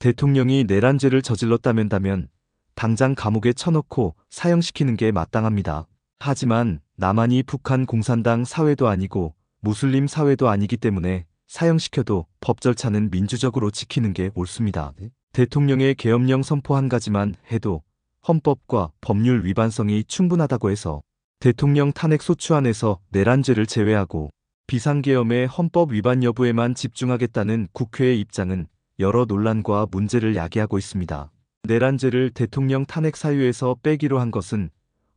대통령이 내란죄를 저질렀다면 당장 감옥에 쳐넣고 사형시키는 게 마땅합니다. 하지만 남한이 북한 공산당 사회도 아니고 무슬림 사회도 아니기 때문에 사형시켜도 법 절차는 민주적으로 지키는 게 옳습니다. 대통령의 계엄령 선포 한 가지만 해도 헌법과 법률 위반성이 충분하다고 해서 대통령 탄핵 소추안에서 내란죄를 제외하고 비상계엄의 헌법 위반 여부에만 집중하겠다는 국회의 입장은 여러 논란과 문제를 야기하고 있습니다. 내란죄를 대통령 탄핵 사유에서 빼기로 한 것은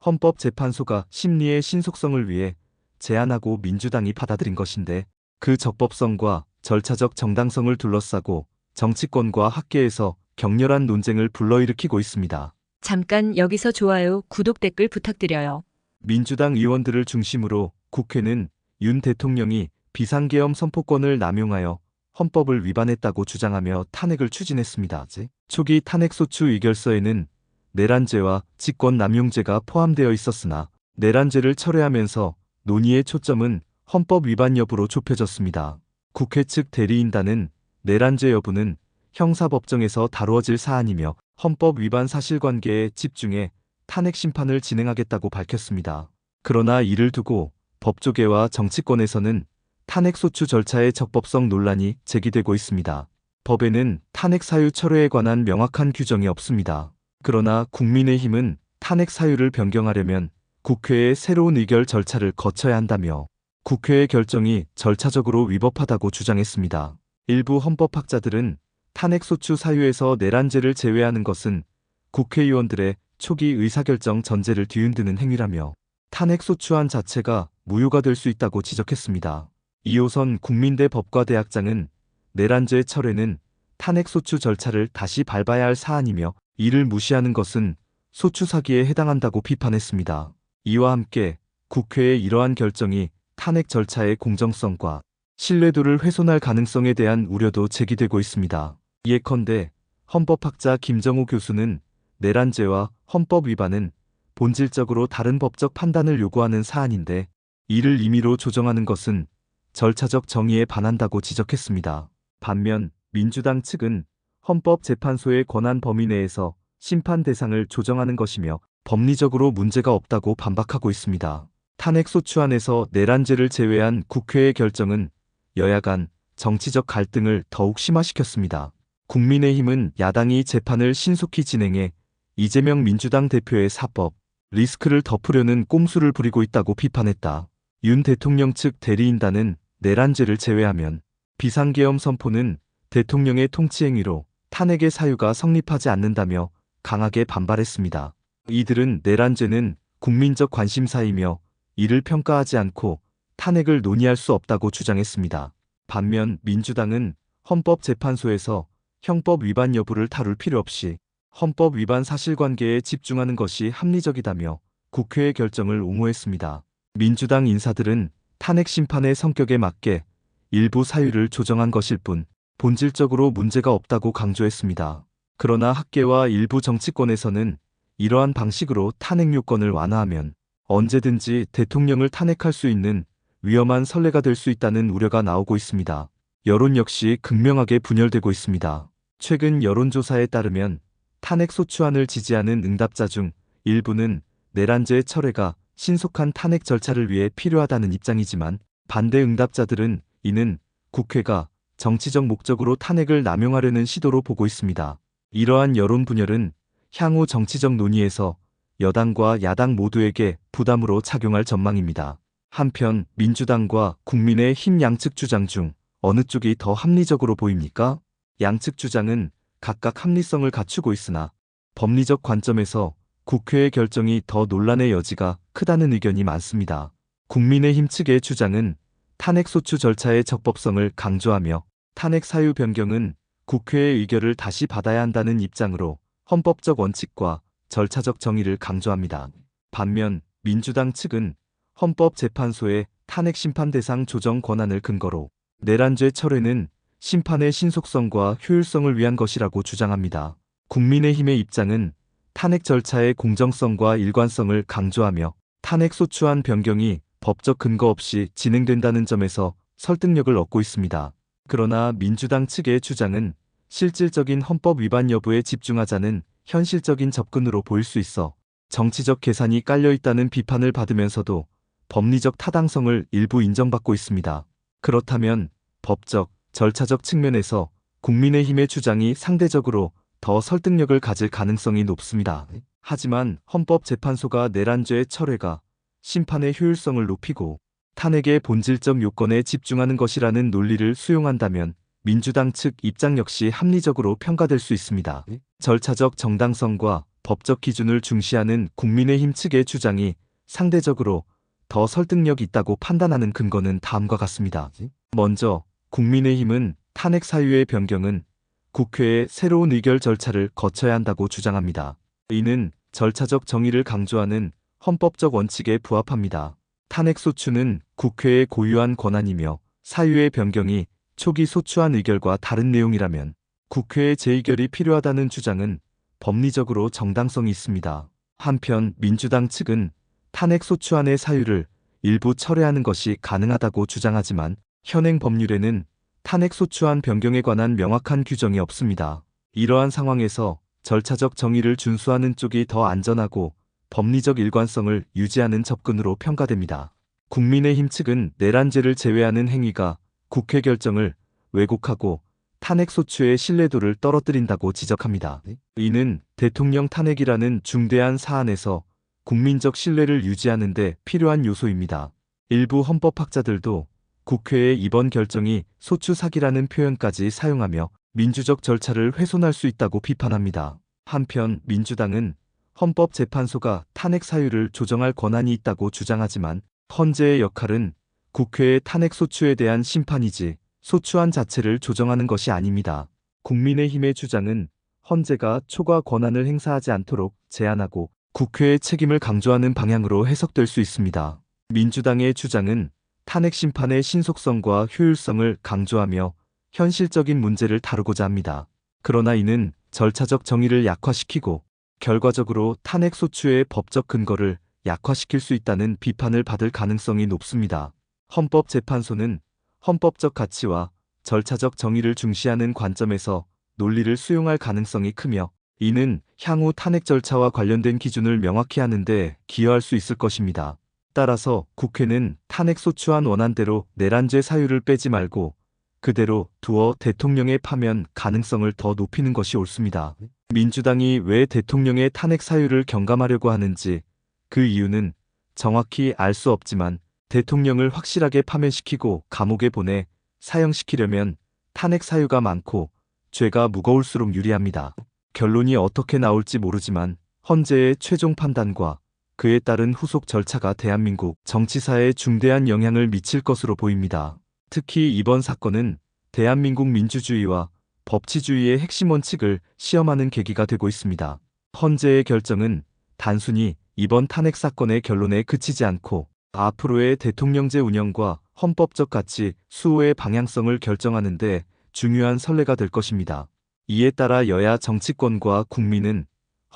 헌법재판소가 심리의 신속성을 위해 제안하고 민주당이 받아들인 것인데 그 적법성과 절차적 정당성을 둘러싸고 정치권과 학계에서 격렬한 논쟁을 불러일으키고 있습니다. 잠깐 여기서 좋아요, 구독, 댓글 부탁드려요. 민주당 의원들을 중심으로 국회는 윤 대통령이 비상계엄 선포권을 남용하여 헌법을 위반했다고 주장하며 탄핵을 추진했습니다. 초기 탄핵소추 의결서에는 내란죄와 직권남용죄가 포함되어 있었으나 내란죄를 철회하면서 논의의 초점은 헌법 위반 여부로 좁혀졌습니다. 국회 측 대리인단은 내란죄 여부는 형사법정에서 다루어질 사안이며 헌법 위반 사실관계에 집중해 탄핵 심판을 진행하겠다고 밝혔습니다. 그러나 이를 두고 법조계와 정치권에서는 탄핵소추 절차의 적법성 논란이 제기되고 있습니다. 법에는 탄핵 사유 철회에 관한 명확한 규정이 없습니다. 그러나 국민의힘은 탄핵 사유를 변경하려면 국회의 새로운 의결 절차를 거쳐야 한다며 국회의 결정이 절차적으로 위법하다고 주장했습니다. 일부 헌법학자들은 탄핵소추 사유에서 내란죄를 제외하는 것은 국회의원들의 초기 의사결정 전제를 뒤흔드는 행위라며 탄핵소추안 자체가 무효가 될 수 있다고 지적했습니다. 이호선 국민대 법과대학장은 내란죄 철회는 탄핵소추 절차를 다시 밟아야 할 사안이며 이를 무시하는 것은 소추 사기에 해당한다고 비판했습니다. 이와 함께 국회의 이러한 결정이 탄핵 절차의 공정성과 신뢰도를 훼손할 가능성에 대한 우려도 제기되고 있습니다. 예컨대 헌법학자 김정우 교수는 내란죄와 헌법 위반은 본질적으로 다른 법적 판단을 요구하는 사안인데 이를 임의로 조정하는 것은 절차적 정의에 반한다고 지적했습니다. 반면 민주당 측은 헌법재판소의 권한 범위 내에서 심판 대상을 조정하는 것이며 법리적으로 문제가 없다고 반박하고 있습니다. 탄핵소추안에서 내란죄를 제외한 국회의 결정은 여야 간 정치적 갈등을 더욱 심화시켰습니다. 국민의힘은 야당이 재판을 신속히 진행해 이재명 민주당 대표의 사법 리스크를 덮으려는 꼼수를 부리고 있다고 비판했다. 윤 대통령 측 대리인단은 내란죄를 제외하면 비상계엄 선포는 대통령의 통치행위로 탄핵의 사유가 성립하지 않는다며 강하게 반발했습니다. 이들은 내란죄는 국민적 관심사이며 이를 평가하지 않고 탄핵을 논의할 수 없다고 주장했습니다. 반면 민주당은 헌법재판소에서 형법 위반 여부를 다룰 필요 없이 헌법 위반 사실관계에 집중하는 것이 합리적이다며 국회의 결정을 옹호했습니다. 민주당 인사들은 탄핵 심판의 성격에 맞게 일부 사유를 조정한 것일 뿐 본질적으로 문제가 없다고 강조했습니다. 그러나 학계와 일부 정치권에서는 이러한 방식으로 탄핵 요건을 완화하면 언제든지 대통령을 탄핵할 수 있는 위험한 선례가 될 수 있다는 우려가 나오고 있습니다. 여론 역시 극명하게 분열되고 있습니다. 최근 여론조사에 따르면 탄핵 소추안을 지지하는 응답자 중 일부는 내란죄 철회가 신속한 탄핵 절차를 위해 필요하다는 입장이지만 반대 응답자들은 이는 국회가 정치적 목적으로 탄핵을 남용하려는 시도로 보고 있습니다. 이러한 여론 분열은 향후 정치적 논의에서 여당과 야당 모두에게 부담으로 작용할 전망입니다. 한편 민주당과 국민의힘 양측 주장 중 어느 쪽이 더 합리적으로 보입니까? 양측 주장은 각각 합리성을 갖추고 있으나 법리적 관점에서 국회의 결정이 더 논란의 여지가 크다는 의견이 많습니다. 국민의힘 측의 주장은 탄핵소추 절차의 적법성을 강조하며 탄핵 사유 변경은 국회의 의결을 다시 받아야 한다는 입장으로 헌법적 원칙과 절차적 정의를 강조합니다. 반면 민주당 측은 헌법재판소의 탄핵 심판 대상 조정 권한을 근거로 내란죄 철회는 심판의 신속성과 효율성을 위한 것이라고 주장합니다. 국민의힘의 입장은 탄핵 절차의 공정성과 일관성을 강조하며 탄핵소추안 변경이 법적 근거 없이 진행된다는 점에서 설득력을 얻고 있습니다. 그러나 민주당 측의 주장은 실질적인 헌법 위반 여부에 집중하자는 현실적인 접근으로 보일 수 있어 정치적 계산이 깔려 있다는 비판을 받으면서도 법리적 타당성을 일부 인정받고 있습니다. 그렇다면 법적, 절차적 측면에서 국민의힘의 주장이 상대적으로 더 설득력을 가질 가능성이 높습니다. 하지만 헌법재판소가 내란죄 철회가 심판의 효율성을 높이고 탄핵의 본질적 요건에 집중하는 것이라는 논리를 수용한다면 민주당 측 입장 역시 합리적으로 평가될 수 있습니다. 절차적 정당성과 법적 기준을 중시하는 국민의힘 측의 주장이 상대적으로 더 설득력 있다고 판단하는 근거는 다음과 같습니다. 먼저 국민의힘은 탄핵 사유의 변경은 국회의 새로운 의결 절차를 거쳐야 한다고 주장합니다. 이는 절차적 정의를 강조하는 헌법적 원칙에 부합합니다. 탄핵 소추는 국회의 고유한 권한이며 사유의 변경이 초기 소추안 의결과 다른 내용이라면 국회의 재의결이 필요하다는 주장은 법리적으로 정당성이 있습니다. 한편 민주당 측은 탄핵 소추안의 사유를 일부 철회하는 것이 가능하다고 주장하지만 현행 법률에는 탄핵 소추안 변경에 관한 명확한 규정이 없습니다. 이러한 상황에서 절차적 정의를 준수하는 쪽이 더 안전하고 법리적 일관성을 유지하는 접근으로 평가됩니다. 국민의힘 측은 내란죄를 제외하는 행위가 국회 결정을 왜곡하고 탄핵 소추의 신뢰도를 떨어뜨린다고 지적합니다. 이는 대통령 탄핵이라는 중대한 사안에서 국민적 신뢰를 유지하는 데 필요한 요소입니다. 일부 헌법학자들도 국회의 이번 결정이 소추 사기라는 표현까지 사용하며 민주적 절차를 훼손할 수 있다고 비판합니다. 한편 민주당은 헌법재판소가 탄핵 사유를 조정할 권한이 있다고 주장하지만 헌재의 역할은 국회의 탄핵 소추에 대한 심판이지 소추안 자체를 조정하는 것이 아닙니다. 국민의힘의 주장은 헌재가 초과 권한을 행사하지 않도록 제한하고 국회의 책임을 강조하는 방향으로 해석될 수 있습니다. 민주당의 주장은 탄핵 심판의 신속성과 효율성을 강조하며 현실적인 문제를 다루고자 합니다. 그러나 이는 절차적 정의를 약화시키고 결과적으로 탄핵 소추의 법적 근거를 약화시킬 수 있다는 비판을 받을 가능성이 높습니다. 헌법재판소는 헌법적 가치와 절차적 정의를 중시하는 관점에서 논리를 수용할 가능성이 크며 이는 향후 탄핵 절차와 관련된 기준을 명확히 하는 데 기여할 수 있을 것입니다. 따라서 국회는 탄핵 소추안 원안대로 내란죄 사유를 빼지 말고 그대로 두어 대통령의 파면 가능성을 더 높이는 것이 옳습니다. 민주당이 왜 대통령의 탄핵 사유를 경감하려고 하는지 그 이유는 정확히 알 수 없지만 대통령을 확실하게 파면시키고 감옥에 보내 사형시키려면 탄핵 사유가 많고 죄가 무거울수록 유리합니다. 결론이 어떻게 나올지 모르지만 헌재의 최종 판단과 그에 따른 후속 절차가 대한민국 정치사에 중대한 영향을 미칠 것으로 보입니다. 특히 이번 사건은 대한민국 민주주의와 법치주의의 핵심 원칙을 시험하는 계기가 되고 있습니다. 헌재의 결정은 단순히 이번 탄핵 사건의 결론에 그치지 않고 앞으로의 대통령제 운영과 헌법적 가치 수호의 방향성을 결정하는 데 중요한 선례가 될 것입니다. 이에 따라 여야 정치권과 국민은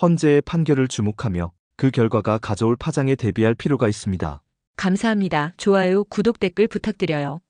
헌재의 판결을 주목하며 그 결과가 가져올 파장에 대비할 필요가 있습니다. 감사합니다. 좋아요, 구독, 댓글 부탁드려요.